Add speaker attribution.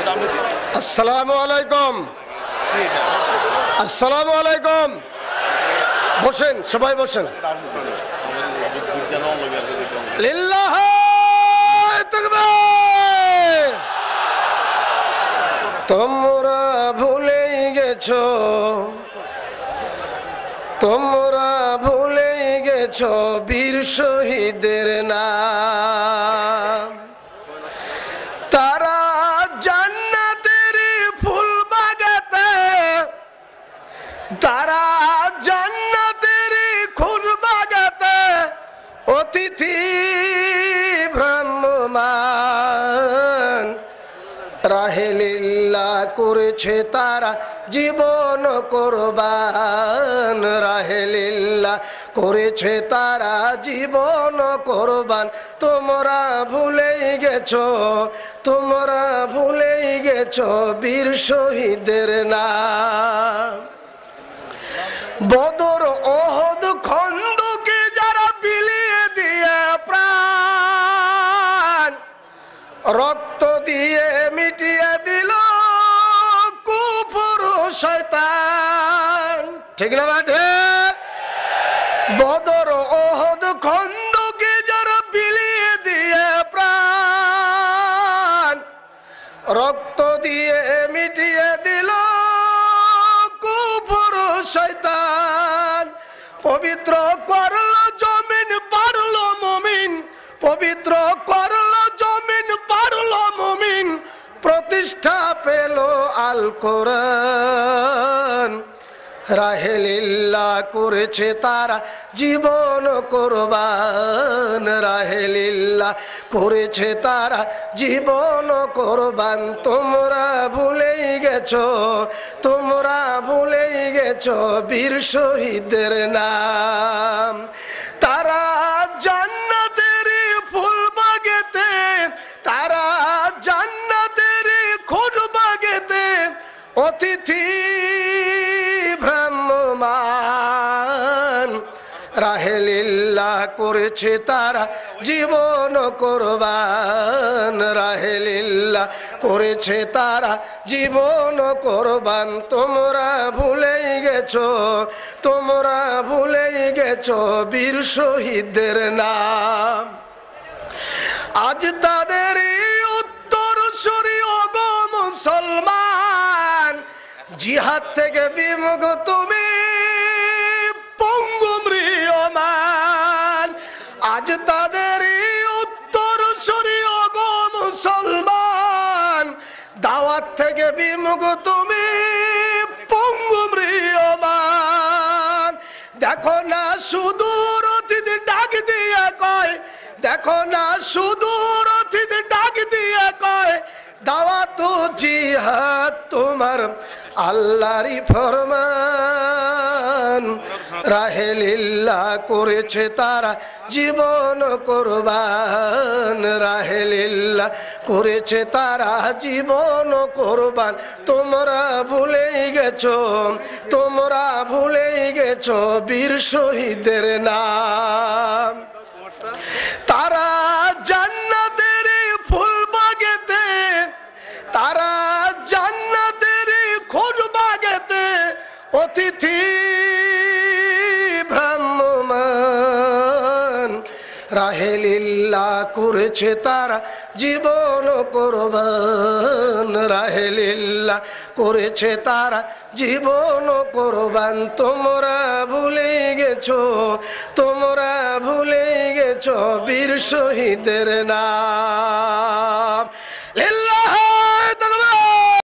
Speaker 1: আসসালামু আলাইকুম। আসসালামু আলাইকুম। বসেন, সবাই বসেন। লিল্লাহি তাকবীর। তোমরা ভুলেই গেছো, তোমরা ভুলেই গেছো বীর শহীদের নাম। তারা জান্নাতের ফুল বাগাতে, তারা জান্নাতের ফুল বাগাতে অতিথি ভ্রাম্যমান। রাহেলিল্লাহ করেছে তারা জীবন কোরবান, রাহেলিল্লাহ করেছে তারা জীবন কোরবান। তোমরা ভুলেই গেছো, তোমরা ভুলেই গেছো বীর শহীদের নাম। বদর ওহদ খন্দকে যারা বিলিয়ে দিয়ে প্রাণ, রক্ত দিয়ে মিটিয়ে দিল কুফর শয়তান। ঠিক না বাটে? বদর ওহদ খন্দকে যারা বিলিয়ে দিয়ে প্রাণ, রক্ত দিয়ে মিটিয়ে দিল কুফর শয়তান। পবিত্র করল জমিন বাড়ল মুমিন, পবিত্র করল জমিন বাড়ল মুমিন। প্রতিষ্ঠা পেল আল কোরআন। রাহেলিল্লাহ করেছে তারা জীবন কোরবান, রাহেলিল্লাহ করেছে তারা জীবন কোরবান। তোমরা ভুলেই গেছো, তোমরা ভুলেই গেছো বীর শহীদের নাম। তারা জান্নাতের ফুল বাগেতে, তারা জান্নাতের ফুল বাগেতে অতিথি ভ্রাম্যমান। রাহেলিল্লাহ করেছে তারা জীবন কোরবান, রাহেলিল্লাহ করেছে তারা জীবন কোরবান। তোমরা ভুলেই গেছো, তোমরা ভুলেই গেছো বীর শহীদদের নাম। আজ তাদের উত্তর সরি ওগ মুসলমান, জিহাদ থেকে বিমুখ তুমি পঙ্গু ম্রিয়মান। আজ তাদের উত্তর সরি ওগ মুসলমান, দাওয়াত থেকে বিমুখ তুমি পঙ্গু ম্রিয়মান। দেখো না সুদূর অতিথি ডাক দিয়ে কয়, দেখো না সুদূর অতিথি ডাক দিয়ে কয়, দাওয়াত জিহাদ তোমার আল্লাহরই ফরমান। রাহেলিল্লাহ করেছে তারা জীবন কোরবান, রাহেলিল্লাহ করেছে তারা জীবন কোরবান। তোমরা ভুলেই গেছো, তোমরা ভুলেই গেছো বীর শহীদের নাম। তারা জান্নাতের ফুল বাগেতে, তারা জান্নাতের ফুল বাগেতে অতিথি ভ্রাম্যমান। রাহেলিল্লাহ করেছে তারা জীবন কোরবান, রাহেলিল্লাহ করেছে তারা জীবন কোরবান। তোমরা ভুলেই গেছো, তোমরা ভুলেই গেছো বীর শহীদের নাম।